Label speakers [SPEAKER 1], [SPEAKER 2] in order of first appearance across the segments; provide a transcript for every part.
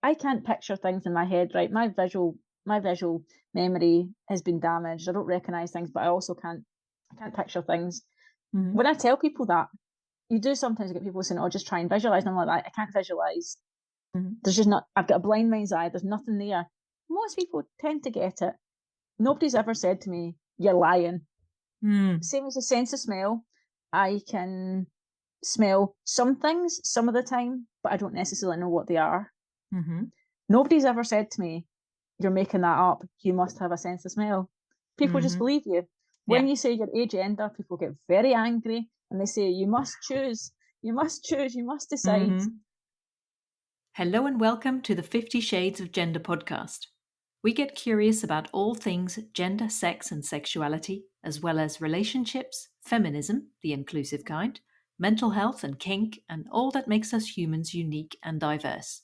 [SPEAKER 1] I can't picture things in my head, right? My visual memory has been damaged. I don't recognise things, but I also can't picture things.
[SPEAKER 2] Mhm.
[SPEAKER 1] When I tell people that, you do sometimes get people saying, "Oh, just try and visualise." And I'm like, I can't visualise.
[SPEAKER 2] Mhm.
[SPEAKER 1] There's just not. I've got a blind mind's eye. There's nothing there. Most people tend to get it. Nobody's ever said to me, "You're lying."
[SPEAKER 2] Mm.
[SPEAKER 1] Same as the sense of smell. I can smell some things some of the time, but I don't necessarily know what they are.
[SPEAKER 2] Mhm.
[SPEAKER 1] Nobody's ever said to me, "You're making that up. You must have a sense of smell." People just
[SPEAKER 2] Mhm.
[SPEAKER 1] believe you. When
[SPEAKER 2] Yeah.
[SPEAKER 1] you say you're agender, people get very angry and they say, "You must choose. You must choose. You must decide."
[SPEAKER 2] Mhm. Hello and welcome to the 50 Shades of Gender podcast. We get curious about all things gender, sex, and sexuality, as well as relationships, feminism, the inclusive kind, mental health and kink, and all that makes us humans unique and diverse.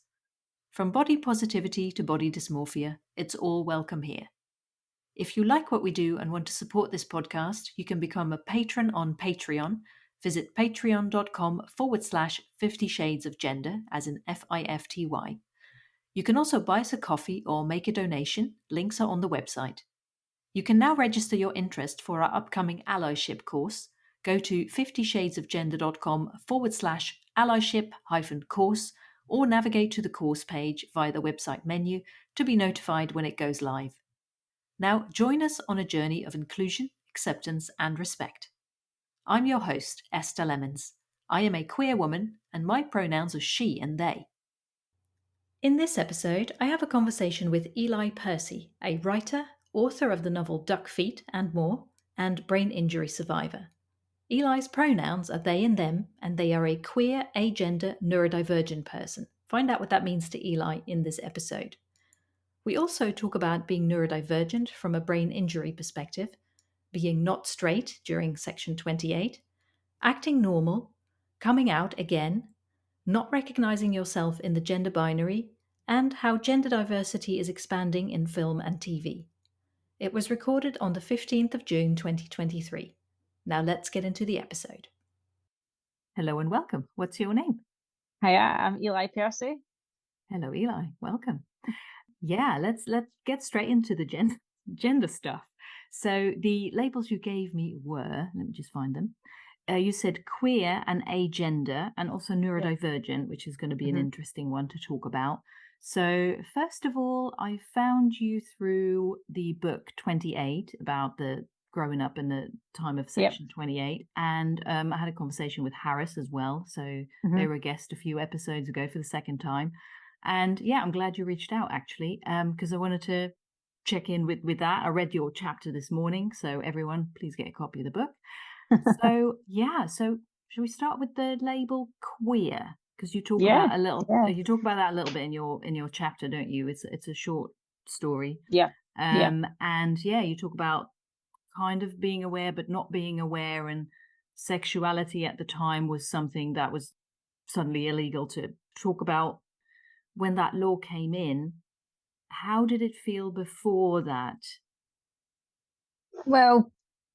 [SPEAKER 2] From body positivity to body dysmorphia, it's all welcome here. If you like what we do and want to support this podcast, you can become a patron on Patreon. Visit patreon.com/50 Shades of Gender, as in FIFTY. You can also buy us a coffee or make a donation. Links are on the website. You can now register your interest for our upcoming allyship course. Go to 50shadesofgender.com/allyship-course or navigate to the course page via the website menu to be notified when it goes live. Now, join us on a journey of inclusion, acceptance, and respect. I'm your host, Esther Lemons. I am a queer woman, and my pronouns are she and they. In this episode, I have a conversation with Ely Percy, a writer, author of the novel Duck Feet and More, and brain injury survivor. Ely's pronouns are they and them, and they are a queer, agender, neurodivergent person. Find out what that means to Ely in this episode. We also talk about being neurodivergent from a brain injury perspective, being not straight during section 28, acting normal, coming out again, not recognizing yourself in the gender binary, and how gender diversity is expanding in film and TV. It was recorded on the 15th of June 2023. Now let's get into the episode. Hello and welcome. What's your name?
[SPEAKER 1] Hi, I'm Ely Percy.
[SPEAKER 2] Hello, Ely. Welcome. Yeah, let's get straight into the gender stuff. So the labels you gave me were, let me just find them. You said queer and agender, and also neurodivergent, which is going to be an interesting one to talk about. So first of all, I found you through the book 28 about the growing up in the time of
[SPEAKER 1] Yep.
[SPEAKER 2] section 28, and I had a conversation with Harris as well. So they were a guest a few episodes ago for the second time. And yeah, I'm glad you reached out actually, because I wanted to check in with that. I read your chapter this morning, so everyone, please get a copy of the book. So yeah, so should we start with the label queer? Because you talk
[SPEAKER 1] Yeah.
[SPEAKER 2] about a little,
[SPEAKER 1] Yeah.
[SPEAKER 2] you talk about that a little bit in your chapter, don't you? It's a short story,
[SPEAKER 1] Yeah. Yeah.
[SPEAKER 2] and yeah, you talk about kind of being aware but not being aware, and sexuality at the time was something that was suddenly illegal to talk about when that law came in. How did it feel before that?
[SPEAKER 1] Well,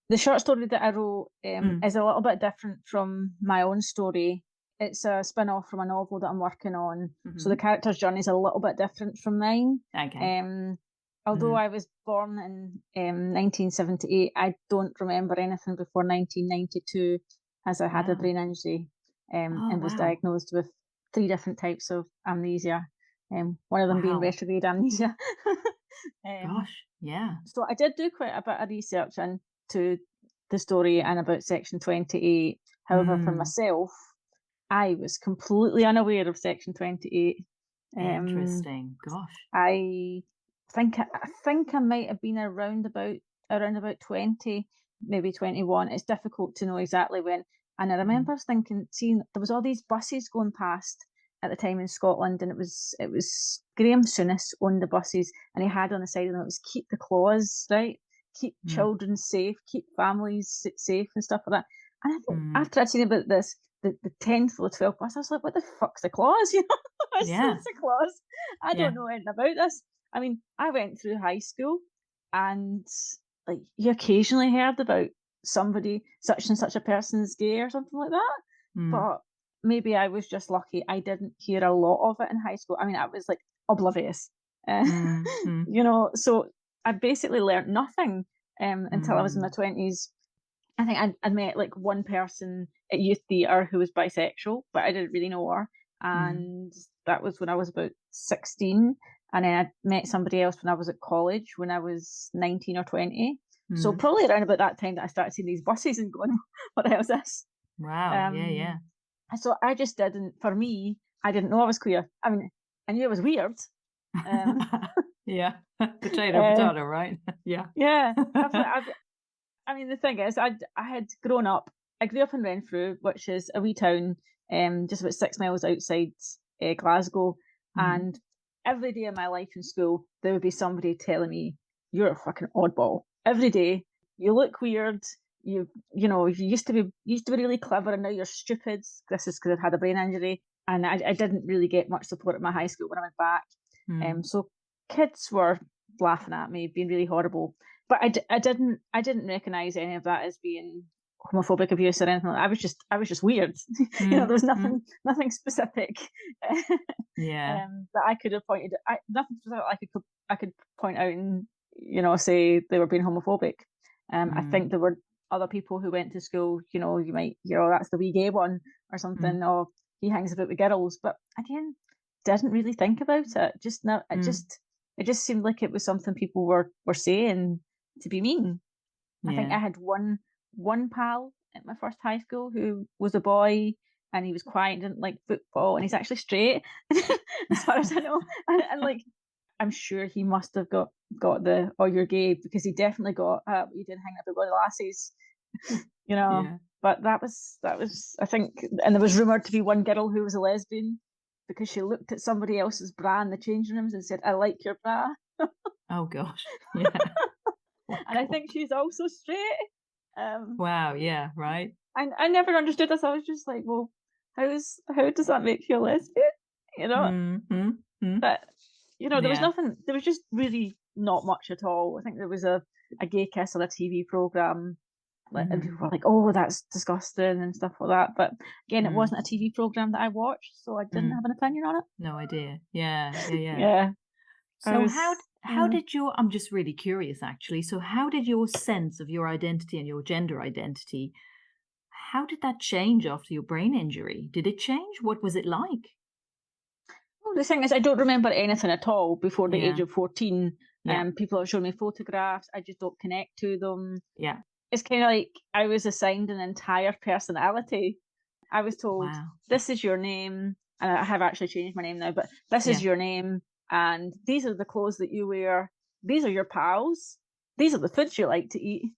[SPEAKER 1] the short story that I wrote
[SPEAKER 2] Mm.
[SPEAKER 1] is a little bit different from my own story. It's a spin-off from a novel that I'm working on. So the
[SPEAKER 2] Hmm.
[SPEAKER 1] character's journey is a little bit different from mine.
[SPEAKER 2] Okay.
[SPEAKER 1] Um, although
[SPEAKER 2] Hmm.
[SPEAKER 1] I was born in 1978, I don't remember anything before 1992, as I had a
[SPEAKER 2] Wow.
[SPEAKER 1] brain injury
[SPEAKER 2] Oh,
[SPEAKER 1] and was
[SPEAKER 2] wow.
[SPEAKER 1] diagnosed with 3 different types of amnesia. One of them being
[SPEAKER 2] Wow.
[SPEAKER 1] retrograde amnesia. um,
[SPEAKER 2] Gosh. Yeah.
[SPEAKER 1] so I did do quite a bit of research into the story and about Section 28. However, for
[SPEAKER 2] Mm.
[SPEAKER 1] myself, I was completely unaware of Section 28. Um,
[SPEAKER 2] Interesting. Gosh.
[SPEAKER 1] I I think I might have been around about 20, maybe 21. It's difficult to know exactly when. And I
[SPEAKER 2] Mm.
[SPEAKER 1] remember seeing there was all these buses going past at the time in Scotland, and it was Graham Souness owned the buses, and he had on the side of them it was "Keep the clause," right? Keep
[SPEAKER 2] Mm.
[SPEAKER 1] children safe, keep families safe, and stuff like that. And I think
[SPEAKER 2] Mm.
[SPEAKER 1] after I'd seen about this, the 10th or the 12th bus, I was like, "What the fuck's the clause?" You know, what's
[SPEAKER 2] Yeah.
[SPEAKER 1] the clause? I
[SPEAKER 2] Yeah.
[SPEAKER 1] don't know anything about this. I mean, I went through high school and like you occasionally heard about somebody, such and such a person's gay or something like that.
[SPEAKER 2] Mm.
[SPEAKER 1] But maybe I was just lucky. I didn't hear a lot of it in high school. I mean, I was like oblivious.
[SPEAKER 2] Mm-hmm.
[SPEAKER 1] So I basically learnt nothing until I was in my 20s. I think I'd met like one person at youth theatre who was bisexual, but I didn't really know her. And that was when I was about 16. And then I met somebody else when I was at college, when I was 19 or 20. So probably around about that time that I started seeing these buses and going, what the hell is this?
[SPEAKER 2] Wow. Yeah.
[SPEAKER 1] So I just didn't, for me, I didn't know I was queer. I mean, I knew it was weird.
[SPEAKER 2] Yeah. Potato, right? Yeah.
[SPEAKER 1] Yeah. I mean, the thing is, I had grown up, I grew up in Renfrew, which is a wee town just about 6 miles outside Glasgow. And every day of my life in school, there would be somebody telling me, you're a fucking oddball. Every day, you look weird. You used to be really clever, and now you're stupid. This is because I'd had a brain injury, and I didn't really get much support at my high school when I went back. So kids were laughing at me, being really horrible. But I didn't recognise any of that as being homophobic abuse or anything like that. I was just weird. There was nothing specific.
[SPEAKER 2] Yeah.
[SPEAKER 1] That I could have pointed. Nothing specific I could point out and say they were being homophobic. I think there were other people who went to school. You might hear, oh, that's the wee gay one or something, or he hangs about with girls. But again, didn't really think about it. Just now, it just seemed like it was something people were saying to be mean. I think I had one pal at my first high school who was a boy, and he was quiet and didn't like football, and he's actually straight as far as I know. And like, I'm sure he must have got the "oh, you're gay," because he definitely got you didn't hang up with the lassies,
[SPEAKER 2] Yeah.
[SPEAKER 1] But that was I think, and there was rumored to be one girl who was a lesbian because she looked at somebody else's bra in the changing rooms and said, "I like your bra."
[SPEAKER 2] Oh gosh. Yeah.
[SPEAKER 1] And I think she's also straight.
[SPEAKER 2] Wow. Yeah. Right.
[SPEAKER 1] I never understood this. I was just like, well, how does that make you a lesbian? But there was nothing. There was just really not much at all. I think there was a gay kiss on a TV program, and people were like, "Oh, that's disgusting" and stuff like that. But again, it wasn't a TV program that I watched, so I didn't have an opinion on it.
[SPEAKER 2] No idea. Yeah.
[SPEAKER 1] Yeah.
[SPEAKER 2] So how did your, I'm just really curious actually, so how did your sense of your identity and your gender identity, how did that change after your brain injury? Did it change? What was it like?
[SPEAKER 1] Well, the thing is, I don't remember anything at all before the age of 14.
[SPEAKER 2] Yeah.
[SPEAKER 1] People have shown me photographs. I just don't connect to them.
[SPEAKER 2] Yeah.
[SPEAKER 1] It's kind of like I was assigned an entire personality. I was told, this is your name, and I have actually changed my name now, but this is your name, and these are the clothes that you wear. These are your pals. These are the foods you like to eat.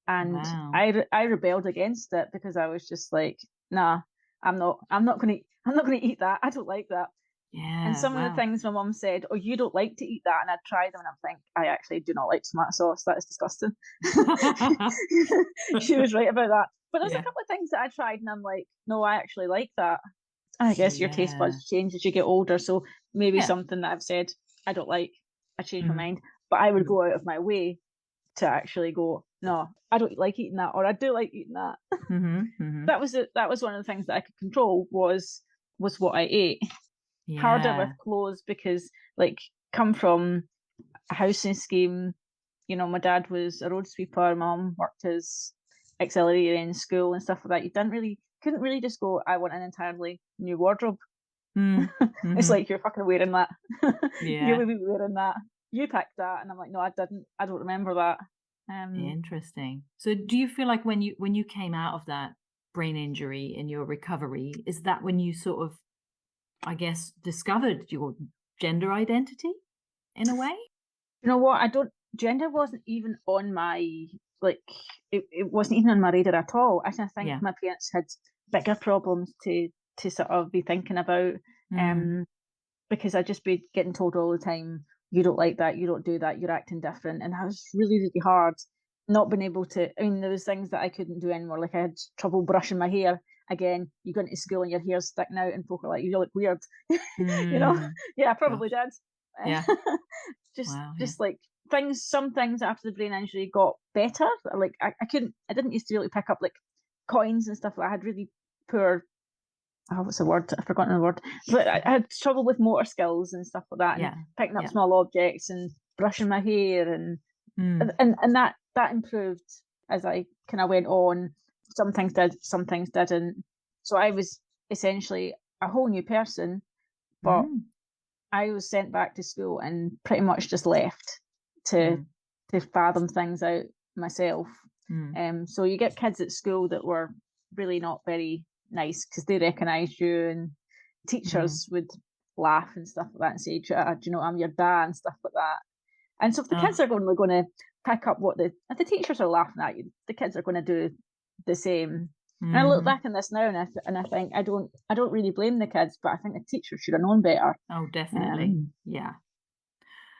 [SPEAKER 1] And I rebelled against it because I was just like, nah, I'm not going to eat that. I don't like that.
[SPEAKER 2] Yeah.
[SPEAKER 1] And some of the things my mum said, oh, you don't like to eat that, and I'd try them, and I'm thinking, I actually do not like tomato sauce. That is disgusting. She was right about that. But there's a couple of things that I tried, and I'm like, no, I actually like that. I guess your taste buds change as you get older, so maybe something that I've said I don't like, I changed my mind. But I would go out of my way to actually go, no, I don't like eating that, or I do like eating that. That was one of the things that I could control was what I ate. Harder with clothes because, like, come from a housing scheme. My dad was a road sweeper, mum worked as auxiliary in school and stuff like that. You couldn't really just go, I want an entirely new wardrobe. It's like, you're fucking wearing that. You would be wearing that. You picked that, and I'm like, no, I didn't. I don't remember that.
[SPEAKER 2] Interesting. So, do you feel like when you came out of that brain injury in your recovery, is that when you sort of, I guess, discovered your gender identity in a way?
[SPEAKER 1] You know what? Gender wasn't even on my, it wasn't even on my radar at all. I think my parents had bigger problems to sort of be thinking about, because I'd just be getting told all the time, you don't like that, you don't do that, you're acting different. And I was really, really hard not being able to, there was things that I couldn't do anymore. Like, I had trouble brushing my hair. Again, you go into school and your hair's sticking out and people are like, you look weird. Yeah, I probably did.
[SPEAKER 2] Yeah.
[SPEAKER 1] Just like some things after the brain injury got better. Like, I didn't used to really pick up like coins and stuff. I had really poor what's the word? I've forgotten the word. But I had trouble with motor skills and stuff like that, and picking up small objects and brushing my hair, and that improved as I kind of went on. Some things did, some things didn't. So I was essentially a whole new person, but I was sent back to school and pretty much just left to fathom things out myself. So you get kids at school that were really not very nice because they recognised you, and teachers would laugh and stuff like that and say, do you know, I'm your dad and stuff like that. And so if the kids are only going to pick up what if the teachers are laughing at you, the kids are going to do the same. And I look back on this now and I think I don't really blame the kids, but I think the teachers should have known better.
[SPEAKER 2] Oh, definitely.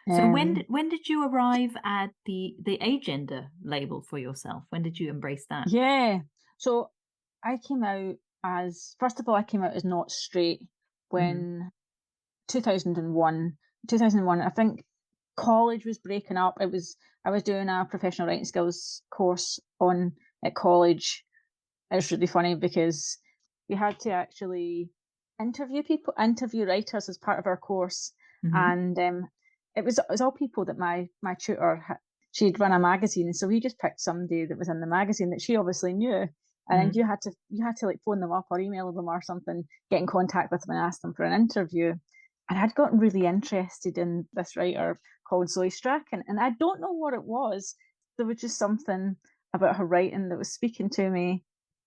[SPEAKER 2] So when did you arrive at the agender label for yourself? When did you embrace that?
[SPEAKER 1] Yeah. So I came out as, first of all, I came out as not straight when 2001, I think college was breaking up. I was doing a professional writing skills course at college. It was really funny because we had to actually interview writers as part of our course, and it was all people that my tutor she'd run a magazine, so we just picked somebody that was in the magazine that she obviously knew, and you had to like phone them up or email them or something, get in contact with them and ask them for an interview. And I'd gotten really interested in this writer called Zoe Strachan, and I don't know what it was. There was just something about her writing that was speaking to me.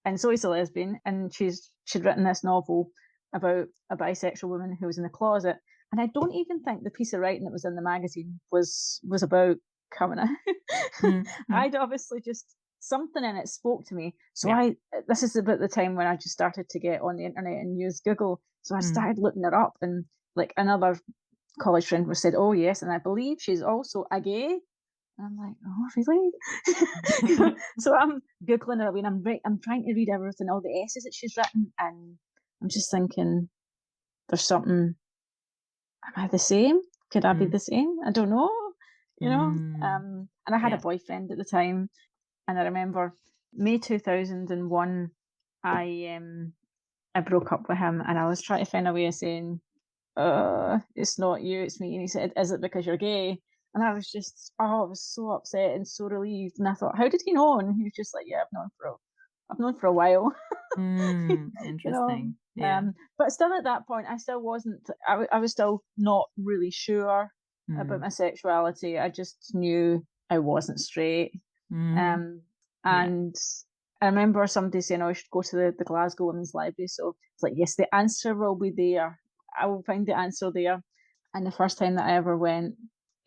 [SPEAKER 1] And Zoe's a lesbian, and she'd written this novel about a bisexual woman who was in the closet. And I don't even think the piece of writing that was in the magazine was about coming out. I'd obviously just, something in it spoke to me. So this is about the time when I just started to get on the internet and use Google. So I started looking her up, and like another college friend was said, oh yes, and I believe she's also a gay. And I'm like, oh, really? So I'm Googling her. I mean, I'm trying to read everything, all the essays that she's written, and I'm just thinking, there's something. Am I the same? Could I be the same? I don't know. You know. And I had a boyfriend at the time, and I remember May 2001. I broke up with him, and I was trying to find a way of saying, it's not you, it's me. And he said, is it because you're gay? And I was just, I was so upset and so relieved. And I thought, how did he know? And he was just like, yeah, I've known for a while.
[SPEAKER 2] Interesting.
[SPEAKER 1] You know? But still at that point, I still wasn't, I was still not really sure about my sexuality. I just knew I wasn't straight. And I remember somebody saying, oh, I should go to the Glasgow Women's Library. So it's like, yes, the answer will be there. I will find the answer there. And the first time that I ever went,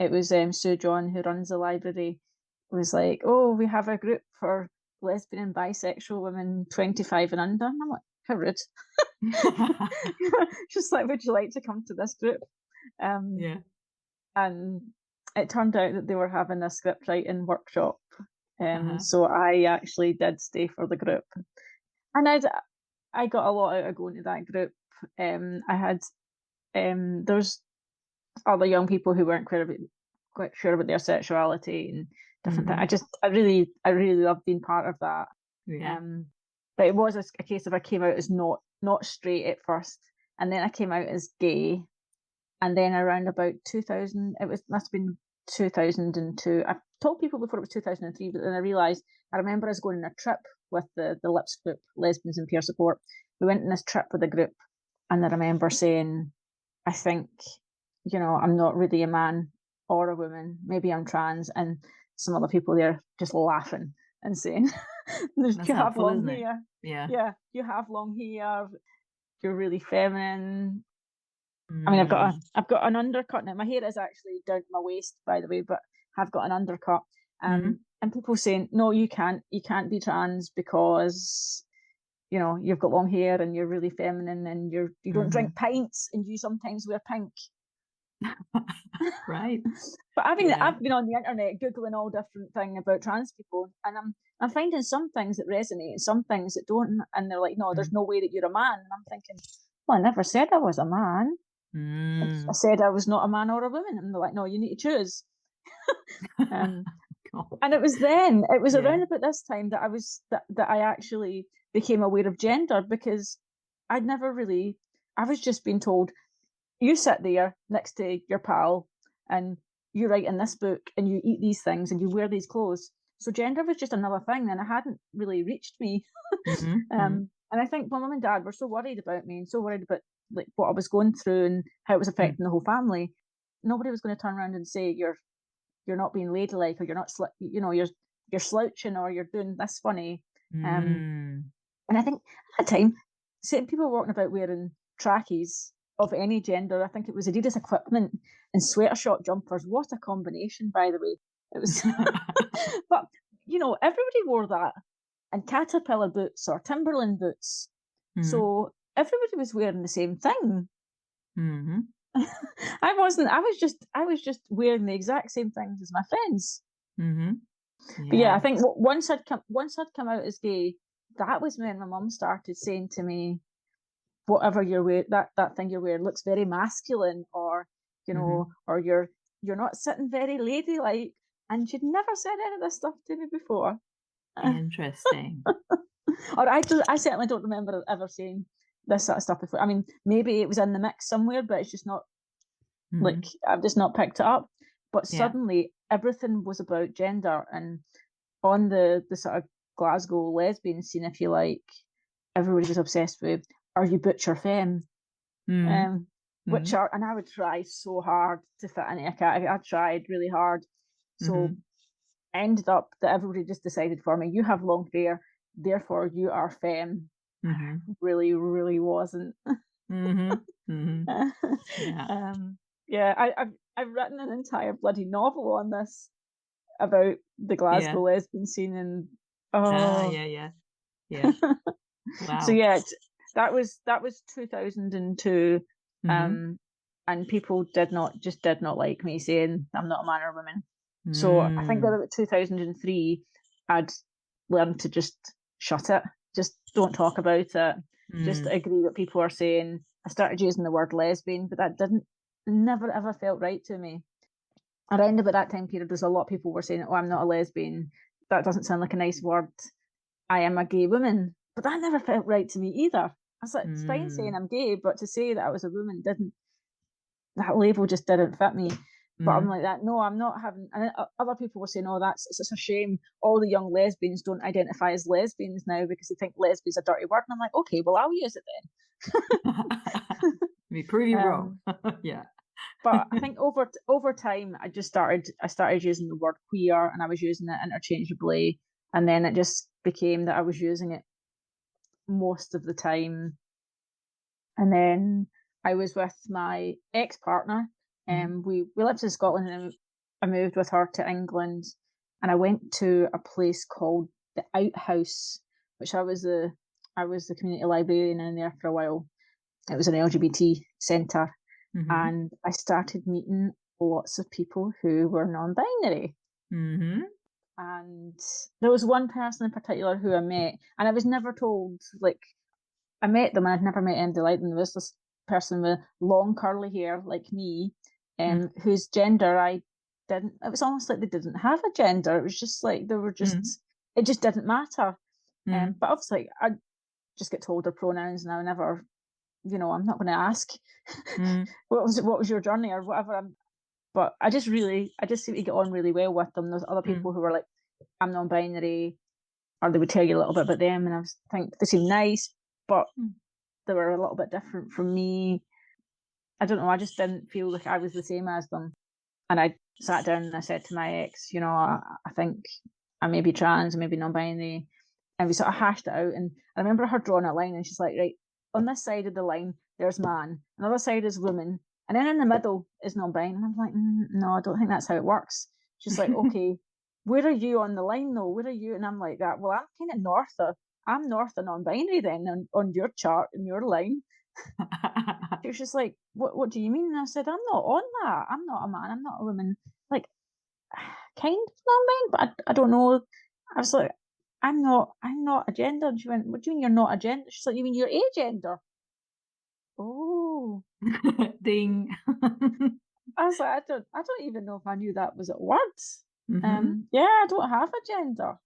[SPEAKER 1] it was Sue John, who runs the library, was like, oh, we have a group for lesbian and bisexual women 25 and under. And I'm like, how rude. Just like, would you like to come to this group? And it turned out that they were having a script writing workshop. So I actually did stay for the group. And I got a lot out of going to that group. I had, there's other young people who weren't quite sure about their sexuality and different things. I really loved being part of that. But it was a case of I came out as not straight at first, and then I came out as gay, and then around about 2000, must have been 2002. I've told people before it was 2003, but then I remember us going on a trip with the LIPS group, Lesbians and Peer Support. We went on this trip with a group, and I remember saying, I think, you know, I'm not really a man or a woman. Maybe I'm trans. And some other people there just laughing and saying, you have long hair. Yeah, you have long hair. You're really feminine. I mean, I've got an undercut now. My hair is actually down to my waist, by the way, but I've got an undercut. And people saying, no, you can't be trans because, you know, you've got long hair and you're really feminine and you don't drink pints and you sometimes wear pink.
[SPEAKER 2] Right.
[SPEAKER 1] But I've been on the internet Googling all different things about trans people, and I'm finding some things that resonate and some things that don't, and they're like, no, there's no way that you're a man. And I'm thinking, well, I never said I was a man. I said I was not a man or a woman. And they're like, no, you need to choose. And it was around about this time that I actually became aware of gender, because I was just being told, you sit there next to your pal and you write in this book and you eat these things and you wear these clothes. So gender was just another thing, and it hadn't really reached me. And I think my mum and dad were so worried about me and so worried about like what I was going through and how it was affecting the whole family. Nobody was going to turn around and say you're not being ladylike, or you're not you're slouching, or you're doing this funny. And I think at the time, seeing people walking about wearing trackies of any gender, I think it was Adidas equipment and sweater shop jumpers. What a combination, by the way. It was, but everybody wore that, and Caterpillar boots or Timberland boots. So everybody was wearing the same thing. I wasn't. I was just wearing the exact same things as my friends. But yeah, I think once I'd come out as gay, that was when my mum started saying to me, whatever you're wearing, that thing you're wearing looks very masculine, or or you're not sitting very ladylike. And she'd never said any of this stuff to me before.
[SPEAKER 2] Interesting.
[SPEAKER 1] Or I certainly don't remember ever saying this sort of stuff before. I mean, maybe it was in the mix somewhere, but it's just not like I've just not picked it up. But suddenly everything was about gender, and on the sort of Glasgow lesbian scene, if you like, everybody was obsessed with, are you butch or femme? Which are, and I would try so hard to fit in a category. I tried really hard. So ended up that everybody just decided for me, you have long hair, therefore you are femme. Really, really wasn't. I've written an entire bloody novel on this about the Glasgow lesbian scene, and
[SPEAKER 2] Wow.
[SPEAKER 1] So yeah, that was 2002, and people did not like me saying I'm not a man or a woman. So I think that about 2003, I'd learned to just shut it, just don't talk about it, just agree what people are saying. I started using the word lesbian, but that never ever felt right to me. Around about that time period, there's a lot of people were saying, oh, I'm not a lesbian. That doesn't sound like a nice word. I am a gay woman. But that never felt right to me either. I was like, it's fine saying I'm gay, but to say that I was a woman that label just didn't fit me. But I'm like that. No, I'm not having. And other people were saying, "Oh, it's a shame. All the young lesbians don't identify as lesbians now because they think lesbian's a dirty word." And I'm like, okay, well, I'll use it then.
[SPEAKER 2] Me prove you wrong. Yeah.
[SPEAKER 1] But I think over time, I started using the word queer, and I was using it interchangeably, and then it just became that I was using it most of the time. And then I was with my ex-partner. We lived in Scotland, and I moved with her to England, and I went to a place called the Outhouse, which I was the community librarian in there for a while. It was an LGBT centre, and I started meeting lots of people who were non-binary. And there was one person in particular who I met, and I was never told, like, I met them and I'd never met anybody like them. There was this person with long curly hair like me, whose gender I didn't, it was almost like they didn't have a gender. It was just like they were just, it just didn't matter. But obviously I just get told their pronouns, and I never, I'm not going to ask what was your journey or whatever. But I just seem to get on really well with them. There's other people who were like, I'm non-binary, or they would tell you a little bit about them, and I think they seem nice, but they were a little bit different from me. I don't know, I just didn't feel like I was the same as them. And I sat down and I said to my ex, I think I may be trans, I may be non-binary. And we sort of hashed it out. And I remember her drawing a line, and she's like, right, on this side of the line, there's man. Another side is woman. And then in the middle is non-binary. And I'm like, no, I don't think that's how it works. She's like, okay, where are you on the line though? Where are you? And I'm like that. Well, I'm kind of north of non-binary then on your chart, in your line. She was just like, what do you mean? And I said, I'm not on that. I'm not a man. I'm not a woman. Like, kind of non-binary, but I don't know. I was like, I'm not a gender. And she went, what do you mean you're not a gender? She's like, you mean you're agender? Oh.
[SPEAKER 2] Ding.
[SPEAKER 1] I was like, I don't even know if I knew that was a word. Yeah, I don't have a gender.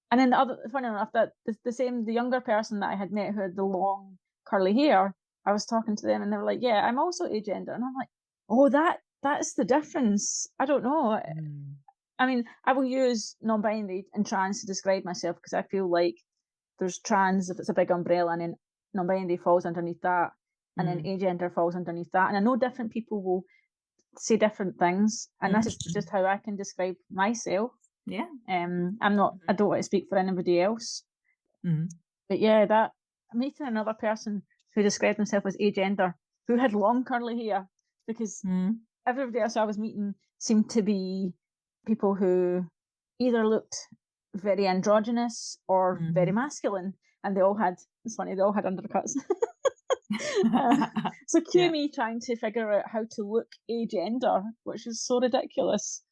[SPEAKER 1] And then funny enough, that the younger person that I had met who had the long curly hair, I was talking to them and they were like, yeah, I'm also agender. And I'm like, oh, that's the difference. I don't know. I mean, I will use non-binary and trans to describe myself because I feel like there's trans, if it's a big umbrella, and then non-binary falls underneath that, and then agender falls underneath that. And I know different people will say different things, and that's just how I can describe myself.
[SPEAKER 2] Yeah.
[SPEAKER 1] I don't want to speak for anybody else. But yeah, that meeting another person who described himself as agender, who had long curly hair, because everybody else I was meeting seemed to be people who either looked very androgynous or very masculine, and they all had, it's funny, they all had undercuts. So cue me trying to figure out how to look agender, which is so ridiculous.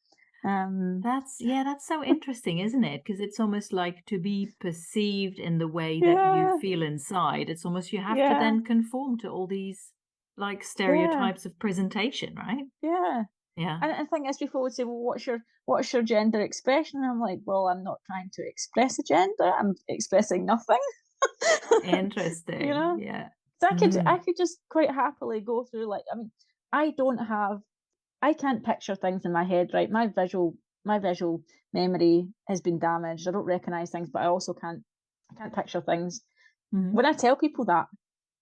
[SPEAKER 2] That's so interesting, isn't it? Because it's almost like to be perceived in the way that you feel inside. It's almost you have to then conform to all these like stereotypes of presentation, right?
[SPEAKER 1] Yeah. And I think as people would say, well, what's your gender expression? And I'm like, well, I'm not trying to express a gender. I'm expressing nothing.
[SPEAKER 2] Interesting.
[SPEAKER 1] You know?
[SPEAKER 2] Yeah.
[SPEAKER 1] So I could just quite happily go through, like, I mean, I can't picture things in my head, right? My visual memory has been damaged. I don't recognize things, but I also can't picture things. When I tell people that,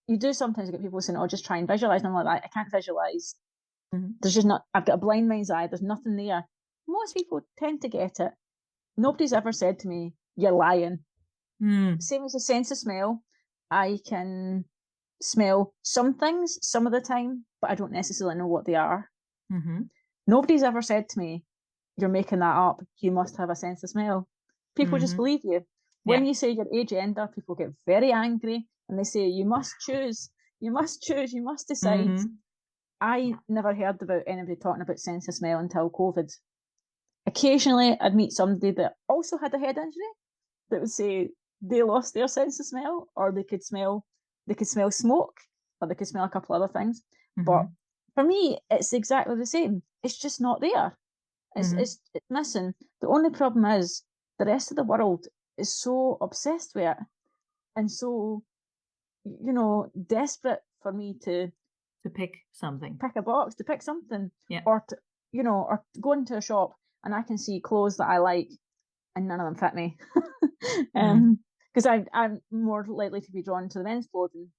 [SPEAKER 1] you do sometimes get people saying, oh, just try and visualize. And I'm like, I can't visualize. There's just not, I've got a blind mind's eye. There's nothing there. Most people tend to get it. Nobody's ever said to me, you're lying. Same as the sense of smell. I can smell some things some of the time, but I don't necessarily know what they are. Nobody's ever said to me, you're making that up. You must have a sense of smell. People just believe you. When you say you're agender, people get very angry and they say, you must choose, you must decide. I never heard about anybody talking about sense of smell until COVID. Occasionally, I'd meet somebody that also had a head injury that would say they lost their sense of smell, or they could smell smoke, or they could smell a couple other things. But for me, it's exactly the same. It's just not there. It's missing. The only problem is the rest of the world is so obsessed with it and so, desperate for me to
[SPEAKER 2] pick something,
[SPEAKER 1] pick a box, to pick something, or to, or go into a shop and I can see clothes that I like and none of them fit me. Because I'm more likely to be drawn to the men's clothing,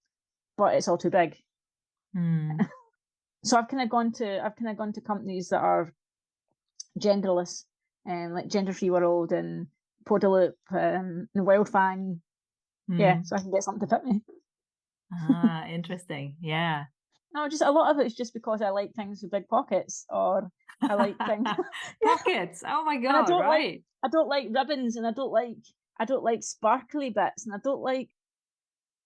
[SPEAKER 1] but it's all too big. So I've kind of gone to companies that are genderless, like Gender Free World and Podaloop and Wildfang. So I can get something to fit me.
[SPEAKER 2] Interesting. Yeah.
[SPEAKER 1] No, just a lot of it's just because I like things with big pockets, or I like things
[SPEAKER 2] pockets. Oh my god!
[SPEAKER 1] I don't like ribbons, and I don't like sparkly bits, and I don't like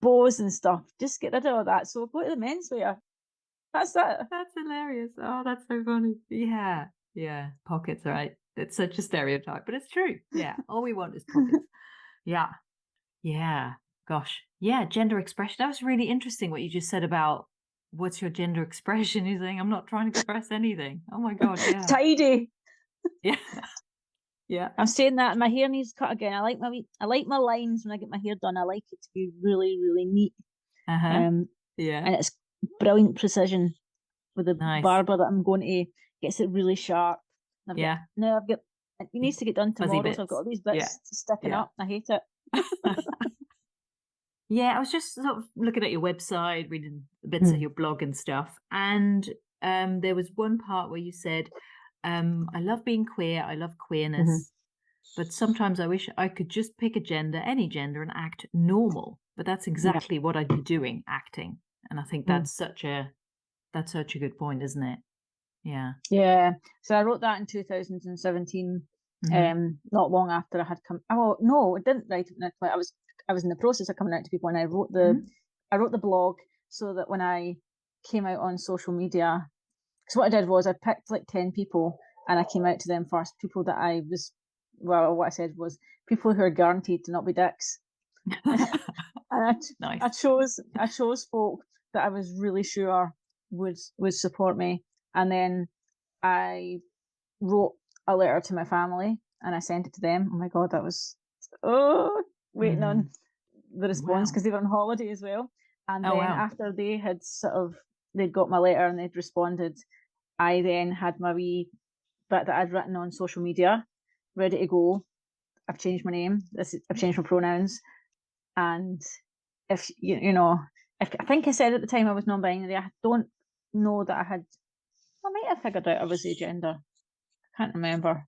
[SPEAKER 1] bows and stuff. Just get rid of all that. So go to the menswear. That's it.
[SPEAKER 2] That's hilarious. Oh, that's so funny. Yeah. Pockets, right? It's such a stereotype, but it's true. Yeah. All we want is pockets. Yeah. Gosh. Yeah. Gender expression. That was really interesting what you just said about what's your gender expression. You're saying, I'm not trying to express anything. Oh my God. Yeah.
[SPEAKER 1] Tidy.
[SPEAKER 2] Yeah. Yeah.
[SPEAKER 1] I'm saying that my hair needs cut again. I like my lines when I get my hair done. I like it to be really, really neat. And it's brilliant precision with the barber that I'm going to, gets it really sharp. It needs to get done tomorrow, so I've got all these bits sticking up. I hate it.
[SPEAKER 2] I was just sort of looking at your website, reading bits of your blog and stuff, and there was one part where you said, I love being queer, I love queerness, but sometimes I wish I could just pick a gender, any gender, and act normal. But that's exactly what I'd be doing, acting. And I think that's such a good point, isn't it? Yeah.
[SPEAKER 1] So I wrote that in 2017, not long after I had come. Oh no, I didn't write it. I was in the process of coming out to people, and I wrote the blog so that when I came out on social media, because what I did was I picked like 10 people and I came out to them first. People that what I said was people who are guaranteed to not be dicks. And I chose folk that I was really sure would support me. And then I wrote a letter to my family and I sent it to them. Oh my God, that was waiting on the response because they were on holiday as well. And
[SPEAKER 2] Oh,
[SPEAKER 1] then
[SPEAKER 2] wow.
[SPEAKER 1] after they had they'd got my letter and they'd responded, I then had my wee bit that I'd written on social media ready to go. I've changed my name. I've changed my pronouns. And if if I think I said at the time I was non-binary, I don't know that I might have figured out I was agender. I can't remember.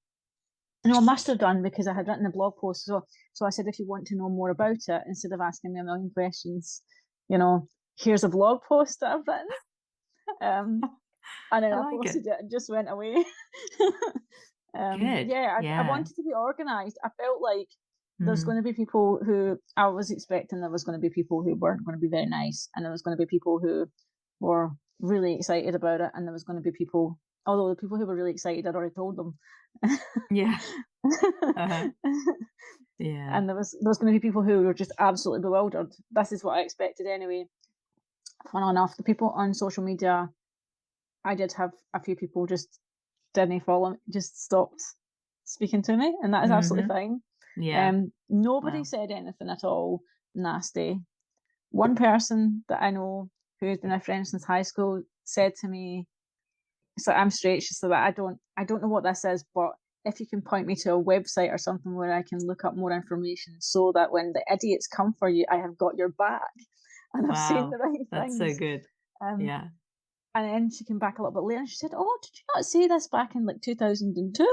[SPEAKER 1] No, I must have done, because I had written a blog post. So I said, if you want to know more about it, instead of asking me a million questions, here's a blog post that I've written. And then I posted it and just went away.
[SPEAKER 2] Good.
[SPEAKER 1] I wanted to be organised. I felt like there's going to be people who I was expecting there was going to be people who weren't going to be very nice, and there was going to be people who were really excited about it, and there was going to be people, although the people who were really excited, I'd already told them.
[SPEAKER 2] Yeah. Uh-huh. Yeah.
[SPEAKER 1] And there was going to be people who were just absolutely bewildered. This is what I expected anyway. Funnily enough, the people on social media, I did have a few people just didn't follow me, just stopped speaking to me, and that is absolutely fine.
[SPEAKER 2] Yeah.
[SPEAKER 1] Nobody said anything at all nasty. One person that I know who has been my friend since high school said to me, "So I'm straight." She said, "I don't know what this is, but if you can point me to a website or something where I can look up more information, so that when the idiots come for you, I have got your back." And I've seen the right
[SPEAKER 2] things. That's so good. Yeah.
[SPEAKER 1] And then she came back a little bit later and she said, "Oh, did you not say this back in like 2002?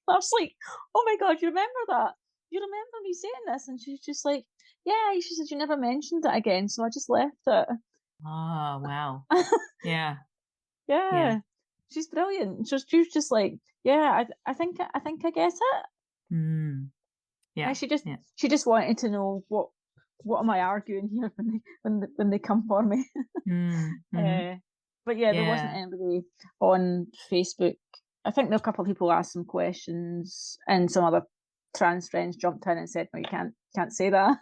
[SPEAKER 1] I was like, "Oh my God, you remember that? You remember me saying this?" And she's just like, "Yeah." She said, "You never mentioned it again, so I just left it."
[SPEAKER 2] Oh, wow. Yeah.
[SPEAKER 1] Yeah. She's brilliant. She's just like, "Yeah, I think I get it."
[SPEAKER 2] Yeah.
[SPEAKER 1] And she just wanted to know what am I arguing here when they come for me. But there wasn't anybody on Facebook. I think there were a couple of people asked some questions, and some other trans friends jumped in and said, "No, you can't say that."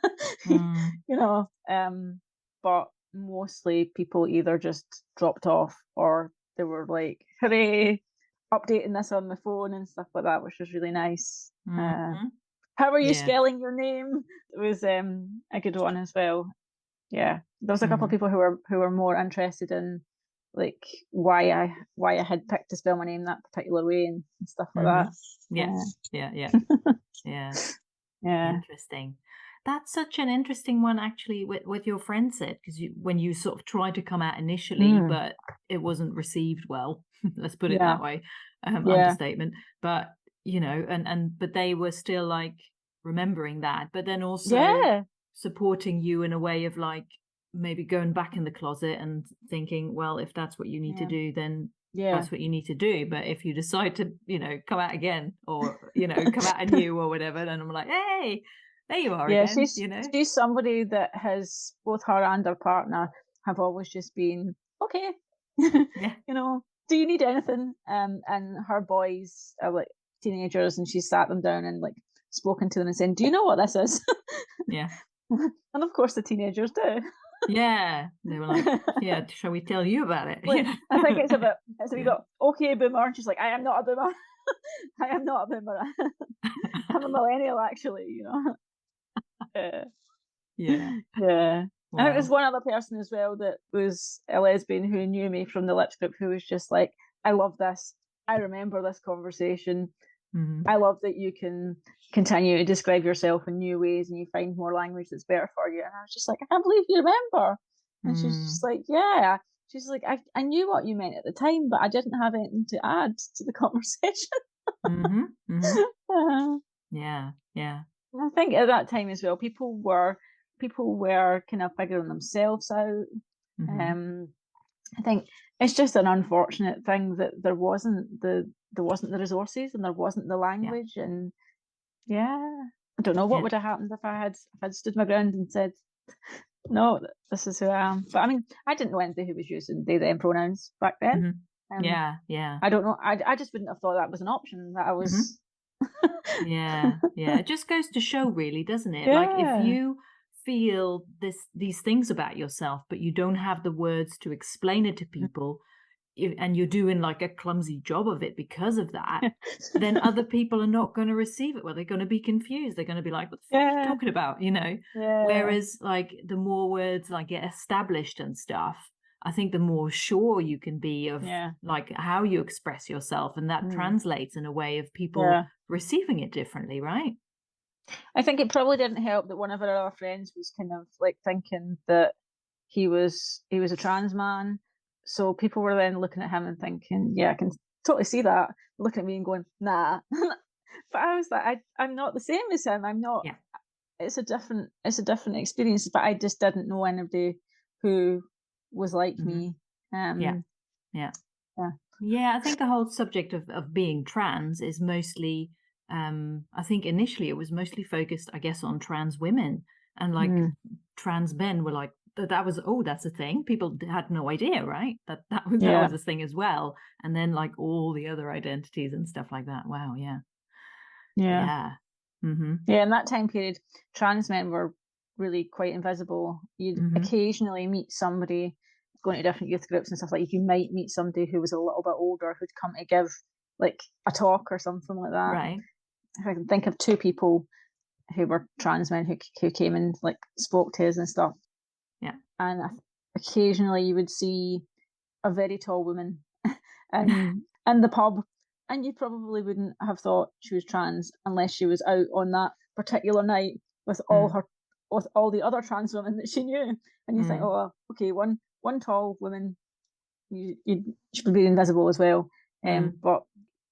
[SPEAKER 1] But mostly people either just dropped off, or they were like, "Hooray, updating this on my phone," and stuff like that, which was really nice. How are you spelling your name? It was a good one as well. Yeah, there was a couple of people who were more interested in like why I had picked to spell my name that particular way and stuff like that.
[SPEAKER 2] Yeah. Interesting. That's such an interesting one, actually, with your friend said, because when you sort of tried to come out initially, but it wasn't received well. Let's put it that way. Understatement. But but they were still like remembering that, but then also supporting you in a way of like maybe going back in the closet and thinking, well, if that's what you need to do, then that's what you need to do. But if you decide to, come out again, or, come out anew or whatever, then I'm like, hey, there you are again.
[SPEAKER 1] She's somebody that has, both her and her partner have always just been, okay, do you need anything? And her boys are like teenagers, and she's sat them down and like spoken to them and saying, "Do you know what this is?" And of course the teenagers do.
[SPEAKER 2] Yeah, they were like, "Yeah, shall we tell you about it?"
[SPEAKER 1] Like, I think it's we got, "Okay, boomer," and she's like, "I am not a boomer. I am not a boomer. I'm a millennial, actually." Yeah. Wow. And it was one other person as well that was a lesbian who knew me from the Lips group, who was just like, "I love this. I remember this conversation. I love that you can continue to describe yourself in new ways and you find more language that's better for you." And I was just like, "I can't believe you remember." And she's just like, "Yeah." She's like, I knew what you meant at the time, but I didn't have anything to add to the conversation.
[SPEAKER 2] Yeah.
[SPEAKER 1] I think at that time as well, people were kind of figuring themselves out. I think it's just an unfortunate thing that there wasn't the resources and there wasn't the language, and I don't know what would have happened if I had stood my ground and said, "No, this is who I am." But I mean, I didn't know anybody who was using they them pronouns back then. I don't know. I just wouldn't have thought that was an option. That I was.
[SPEAKER 2] Yeah. It just goes to show, really, doesn't it? Like, if you feel these things about yourself, but you don't have the words to explain it to people, and you're doing like a clumsy job of it because of that, then other people are not going to receive it. Well, they're going to be confused. They're going to be like, what the fuck are you talking about? Whereas like the more words like get established and stuff, I think the more sure you can be of like how you express yourself, and that translates in a way of people receiving it differently, right?
[SPEAKER 1] I think it probably didn't help that one of our other friends was kind of like thinking that he was a trans man. So people were then looking at him and thinking, yeah, I can totally see that. Looking at me and going, nah. But I was like, I'm not the same as him. I'm not.
[SPEAKER 2] Yeah.
[SPEAKER 1] It's a different experience. But I just didn't know anybody who was like me.
[SPEAKER 2] Yeah. I think the whole subject of being trans is mostly. I think initially it was mostly focused, I guess, on trans women, and like trans men were like, that was, oh, that's a thing. People had no idea, right? That was a thing as well. And then like all the other identities and stuff like that. Wow, yeah.
[SPEAKER 1] In that time period, trans men were really quite invisible. You'd occasionally meet somebody going to different youth groups and stuff, like you might meet somebody who was a little bit older who'd come to give like a talk or something like that.
[SPEAKER 2] Right.
[SPEAKER 1] If I can think of 2 people who were trans men who came and like spoke to us and stuff.
[SPEAKER 2] Yeah.
[SPEAKER 1] And occasionally you would see a very tall woman in the pub, and you probably wouldn't have thought she was trans unless she was out on that particular night with all the other trans women that she knew. And you think, oh, okay, one tall woman, you should be invisible as well. But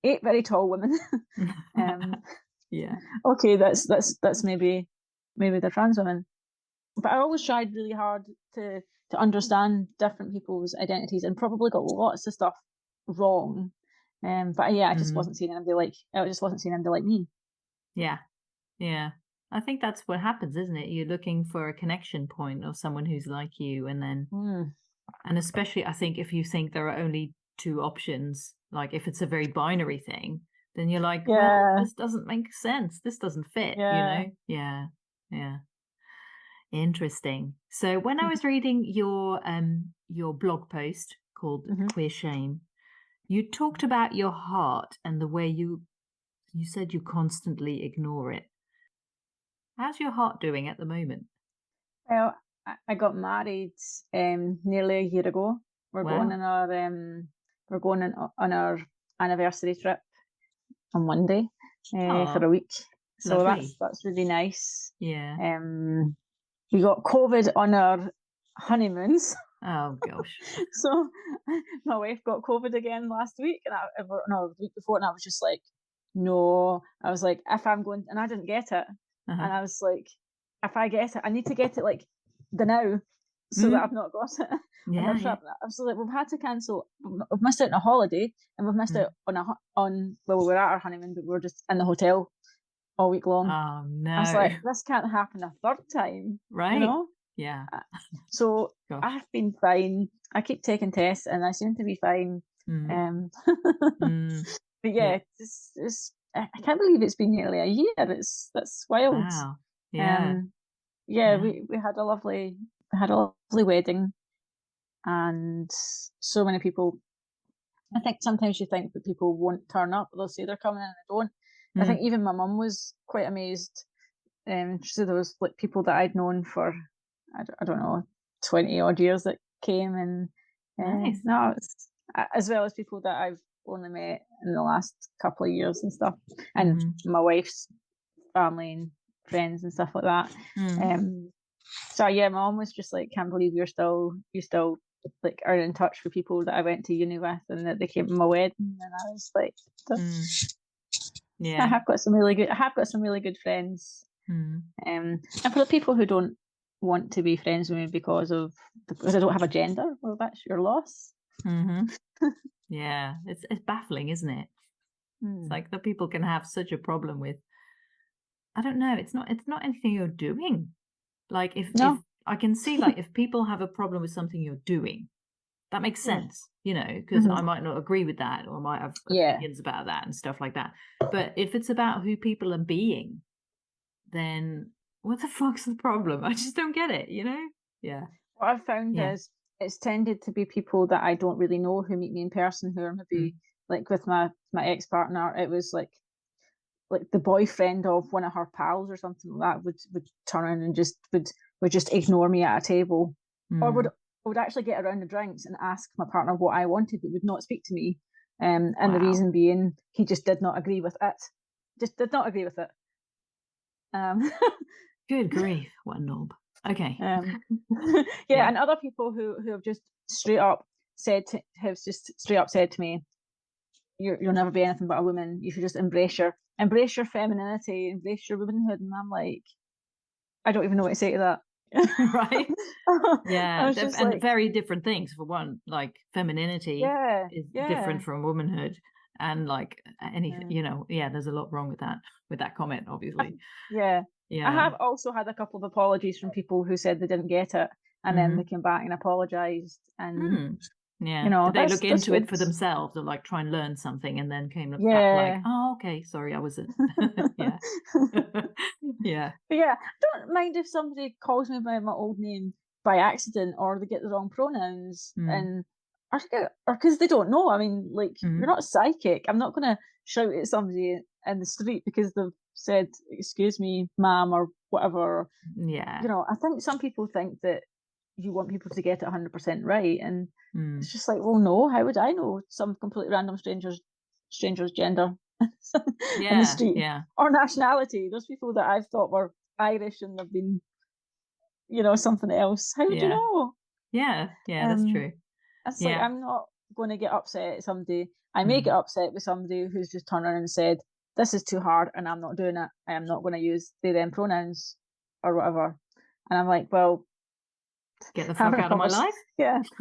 [SPEAKER 1] 8 very tall women. Okay, that's maybe they're trans women. But I always tried really hard to understand different people's identities, and probably got lots of stuff wrong. But I just wasn't seeing anybody like me.
[SPEAKER 2] Yeah. I think that's what happens, isn't it? You're looking for a connection point or someone who's like you, and then and especially I think if you think there are only 2 options, like if it's a very binary thing, then you're like, well, this doesn't make sense. This doesn't fit, you know? Yeah. Interesting. So when I was reading your blog post called Queer Shame, you talked about your heart and the way you said you constantly ignore it. How's your heart doing at the moment?
[SPEAKER 1] Well, I got married nearly a year ago. We're going on our anniversary trip on Monday for a week. So that's really nice.
[SPEAKER 2] Yeah.
[SPEAKER 1] We got COVID on our honeymoons.
[SPEAKER 2] Oh gosh.
[SPEAKER 1] So my wife got COVID again last week, and the week before, and I was just like, no. I was like, if I'm going, and I didn't get it, and I was like, if I get it, I need to get it like the now, so that I've not got it on our trip. I was like, we've had to cancel. We've missed out on a holiday, and we've missed out on we were at our honeymoon, but we were just in the hotel all week long.
[SPEAKER 2] Oh no!
[SPEAKER 1] I was like, this can't happen a third time,
[SPEAKER 2] right?
[SPEAKER 1] You know?
[SPEAKER 2] Yeah.
[SPEAKER 1] So I've been fine. I keep taking tests, and I seem to be fine. But it's I can't believe it's been nearly a year. That's wild.
[SPEAKER 2] Wow. Yeah.
[SPEAKER 1] We had a lovely wedding, and so many people. I think sometimes you think that people won't turn up, they'll say they're coming and they don't. I think even my mum was quite amazed. She said there was like people that I'd known for I don't know 20 odd years that came, and
[SPEAKER 2] nice.
[SPEAKER 1] No, as well as people that I've only met in the last couple of years and stuff, and my wife's family and friends and stuff like that. So my mum was just like, can't believe you still like are in touch with people that I went to uni with, and that they came to my wedding, and I was like, I have got some really good friends. And for the people who don't want to be friends with me because I don't have a gender, well, that's your loss.
[SPEAKER 2] Yeah, it's baffling, isn't it? It's like that people can have such a problem with. I don't know. It's not anything you're doing. Like if I can see, like if people have a problem with something you're doing, that makes sense, you know, because I might not agree with that, or I might have opinions about that and stuff like that. But if it's about who people are being, then what the fuck's the problem? I just don't get it, you know? Yeah.
[SPEAKER 1] What I've found is it's tended to be people that I don't really know who meet me in person, who are maybe like with my ex-partner. It was like the boyfriend of one of her pals or something like that would turn around and just would just ignore me at a table, or would actually get around the drinks and ask my partner what I wanted, but would not speak to me. And the reason being, he just did not agree with it. Just did not agree with it.
[SPEAKER 2] Good grief, what a knob. Okay.
[SPEAKER 1] And other people who have just straight up said to me, you'll never be anything but a woman. You should just embrace your femininity, embrace your womanhood. And I'm like, I don't even know what to say to that.
[SPEAKER 2] Right. Yeah. And very different things. For one, like femininity is different from womanhood. And like anything, there's a lot wrong with that comment, obviously.
[SPEAKER 1] Yeah. I have also had a couple of apologies from people who said they didn't get it, and then they came back and apologized. And
[SPEAKER 2] did they look into it for themselves, or like try and learn something, and then came back like, oh, okay, sorry, I wasn't. Yeah. But
[SPEAKER 1] I don't mind if somebody calls me by my old name by accident, or they get the wrong pronouns, and or because they don't know. I mean, like, you're not psychic. I'm not going to shout at somebody in the street because they've said, excuse me, ma'am, or whatever. I think some people think that you want people to get it 100% right, and it's just like, well, no, how would I know some completely random stranger's gender in the street or nationality? Those people that I've thought were Irish and they've been, something else. How would you know?
[SPEAKER 2] That's true.
[SPEAKER 1] It's like, I'm not going to get upset at somebody. I may get upset with somebody who's just turned around and said, this is too hard and I'm not doing it. I am not going to use they, them pronouns or whatever. And I'm like, well,
[SPEAKER 2] get the fuck out of my life.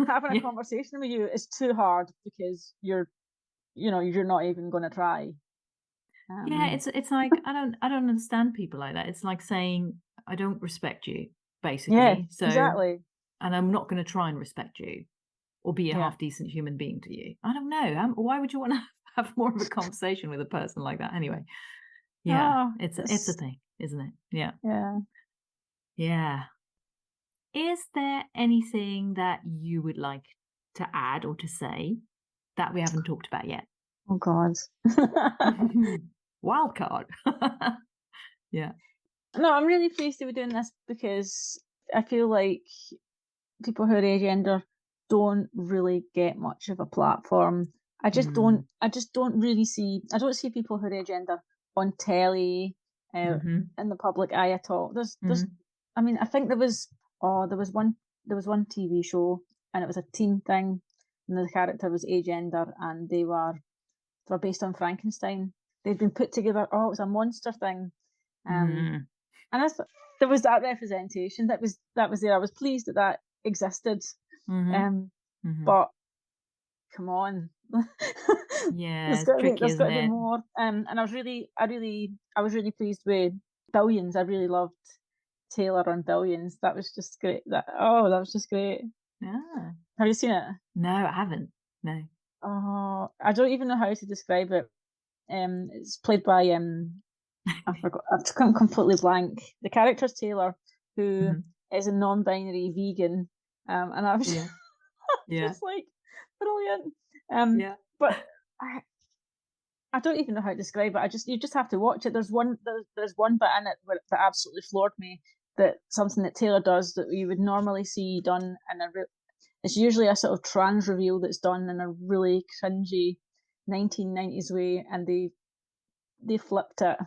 [SPEAKER 1] Having a conversation with you is too hard because you're not even going to try.
[SPEAKER 2] It's like I don't understand people like that. It's like saying I don't respect you, basically.
[SPEAKER 1] Yeah, exactly.
[SPEAKER 2] And I'm not going to try and respect you or be a half decent human being to you. I don't know. Why would you want to have more of a conversation with a person like that? Anyway, it's a thing, isn't it? Yeah. Is there anything that you would like to add or to say that we haven't talked about yet?
[SPEAKER 1] Oh God.
[SPEAKER 2] Wild card.
[SPEAKER 1] No, I'm really pleased to be doing this because I feel like people who are agender don't really get much of a platform. I just don't really see. I don't see people who are agender on telly, in the public eye at all. There's. I mean, I think there was one TV show, and it was a teen thing, and the character was agender, and they were based on Frankenstein. They'd been put together. Oh, it was a monster thing, and there was that representation that was there. I was pleased that existed. But come on, there's got to be more. And I was really pleased with Billions. I really loved Taylor on Billions. That was just great. That was just great. Have you seen it?
[SPEAKER 2] No, I haven't. No.
[SPEAKER 1] Oh, I don't even know how to describe it. It's played by I forgot. I've gone completely blank. The character's Taylor, who is a non-binary vegan. And I was just like, brilliant. But I don't even know how to describe it. You just have to watch it. There's one bit in it that absolutely floored me. That something that Taylor does that you would normally see done it's usually a sort of trans reveal that's done in a really cringy 1990s way, and they flipped it.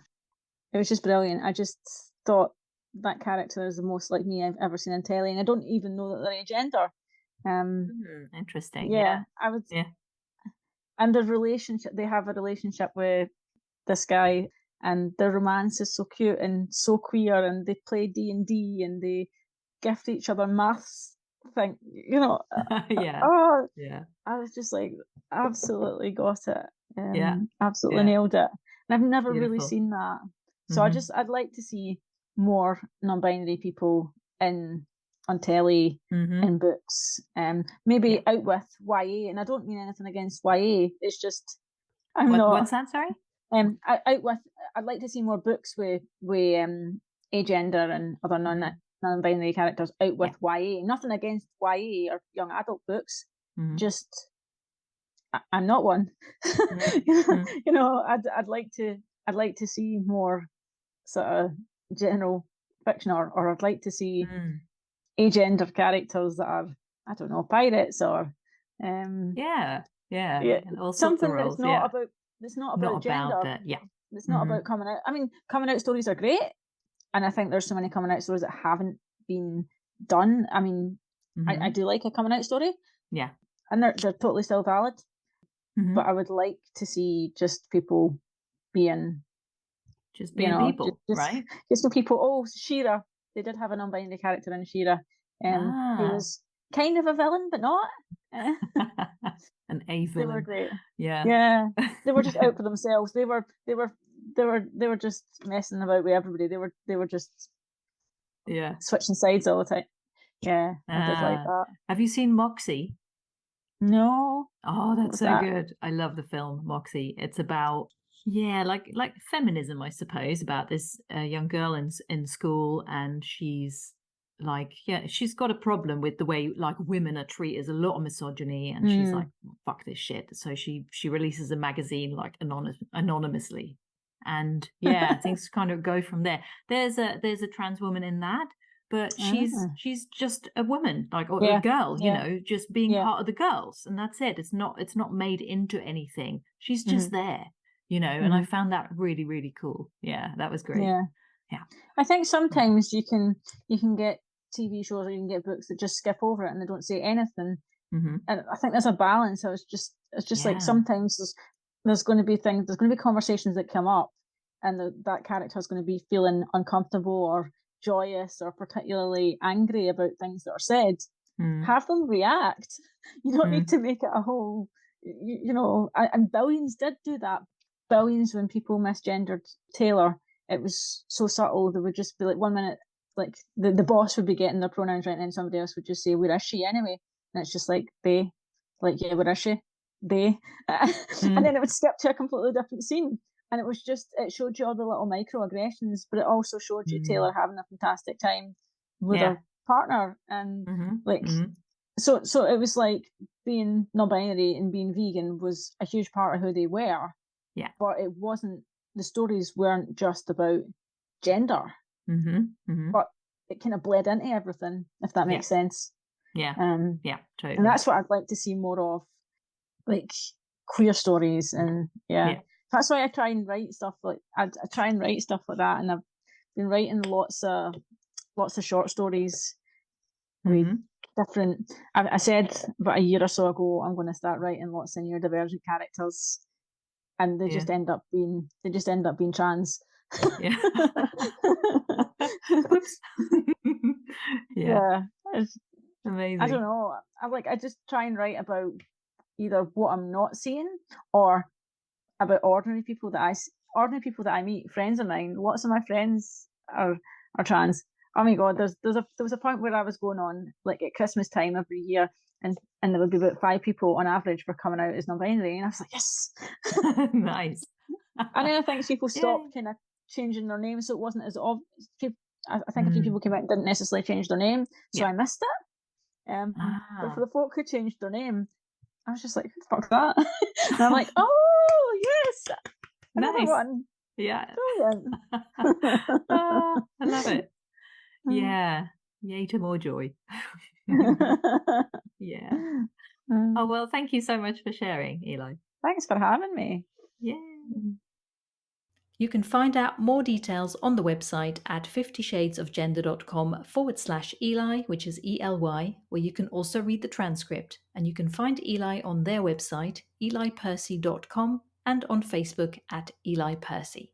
[SPEAKER 1] It was just brilliant. I just thought that character is the most like me I've ever seen in telly, and I don't even know that they're agender.
[SPEAKER 2] Interesting.
[SPEAKER 1] I would. Yeah. And the relationship, they have a relationship with this guy, and their romance is so cute and so queer, and they play D&D and they gift each other maths thing, I was just like, absolutely got it. Absolutely nailed it. And I've never really seen that. So I'd like to see more non-binary people on telly, in books, maybe out with YA, and I don't mean anything against YA. It's just
[SPEAKER 2] what's that? Sorry.
[SPEAKER 1] I'd like to see more books with agender and other non-binary characters out with YA. Nothing against YA or young adult books, just I'm not one. You know, I'd like to see more sort of general fiction, or I'd like to see agender characters that are, I don't know, pirates or and all something that's not about gender. It's not about coming out. I mean, coming out stories are great, and I think there's so many coming out stories that haven't been done. I mean, I do like a coming out story, and they're totally still valid. But I would like to see just people being
[SPEAKER 2] people, right?
[SPEAKER 1] Just people. Oh, Shira. They did have a non-binary character in Shira, who was kind of a villain, but not.
[SPEAKER 2] An A villain.
[SPEAKER 1] They were great.
[SPEAKER 2] Yeah.
[SPEAKER 1] They were just out for themselves. They were just messing about with everybody. They were just switching sides all the time. Yeah, I did like that.
[SPEAKER 2] Have you seen Moxie?
[SPEAKER 1] No.
[SPEAKER 2] Oh, that's so good. I love the film Moxie. It's about like feminism, I suppose, about this young girl in school, and she's like, she's got a problem with the way like women are treated. There's a lot of misogyny, and she's like, fuck this shit. So she releases a magazine like anonymously, and things kind of go from there. There's a trans woman in that, but she's just a woman, like, or a girl, you know, just being part of the girls, and that's it. It's not made into anything. She's just there, you know. And I found that really, really cool. Yeah, that was great. Yeah.
[SPEAKER 1] I think sometimes you can get TV shows, or you can get books that just skip over it and they don't say anything. And I think there's a balance. So it's just like sometimes there's going to be things, there's going to be conversations that come up, and that character is going to be feeling uncomfortable or joyous or particularly angry about things that are said. Have them react. You don't need to make it a whole, you know. And Billions did do that. Billions, when people misgendered Taylor, it was so subtle. They would just be like, 1 minute, like the boss would be getting their pronouns right, and then somebody else would just say, where is she anyway? And it's just like, they, like, yeah, where is she? They. And then it would skip to a completely different scene. And it was just, it showed you all the little microaggressions, but it also showed you Taylor having a fantastic time with her partner. And so it was like being non-binary and being vegan was a huge part of who they were.
[SPEAKER 2] Yeah.
[SPEAKER 1] But it wasn't, the stories weren't just about gender. But it kind of bled into everything, if that makes sense.
[SPEAKER 2] Yeah. Totally.
[SPEAKER 1] And that's what I'd like to see more of, like queer stories. And that's why I try and write stuff like I try and write stuff like that. And I've been writing lots of short stories with different. I said about a year or so ago I'm going to start writing lots of neurodivergent characters, and they just end up being trans.
[SPEAKER 2] Yeah.
[SPEAKER 1] It's
[SPEAKER 2] amazing.
[SPEAKER 1] I don't know. I just try and write about either what I'm not seeing or about ordinary people that I meet, friends of mine. Lots of my friends are trans. Oh my god, there was a point where I was going on, like at Christmas time every year, and there would be about 5 people on average were coming out as non-binary, and I was like, yes.
[SPEAKER 2] Nice.
[SPEAKER 1] And then I think people stopped kind of changing their name, so it wasn't as obvious. I think a few people came out and didn't necessarily change their name, so I missed it. But for the folk who changed their name, I was just like, fuck that. And I'm like, oh yes, another one.
[SPEAKER 2] Yeah.
[SPEAKER 1] Brilliant.
[SPEAKER 2] I love it. Yeah. Yay to more joy. Yeah. Oh, well, thank you so much for sharing, Ely.
[SPEAKER 1] Thanks for having me.
[SPEAKER 2] Yeah. You can find out more details on the website at 50shadesofgender.com/Ely, which is ELY, where you can also read the transcript. And you can find Ely on their website, elypercy.com, and on Facebook at Ely Percy.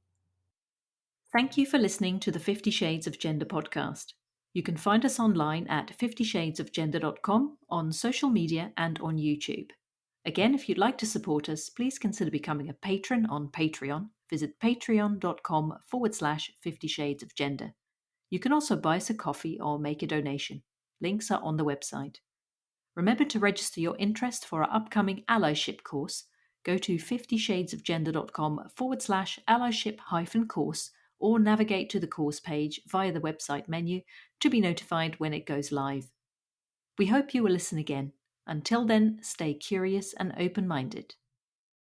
[SPEAKER 2] Thank you for listening to the 50 Shades of Gender podcast. You can find us online at 50shadesofgender.com, on social media, and on YouTube. Again, if you'd like to support us, please consider becoming a patron on Patreon. Visit patreon.com/50 Shades of Gender. You can also buy us a coffee or make a donation. Links are on the website. Remember to register your interest for our upcoming allyship course. Go to 50shadesofgender.com/allyship-course, or navigate to the course page via the website menu to be notified when it goes live. We hope you will listen again. Until then, stay curious and open-minded.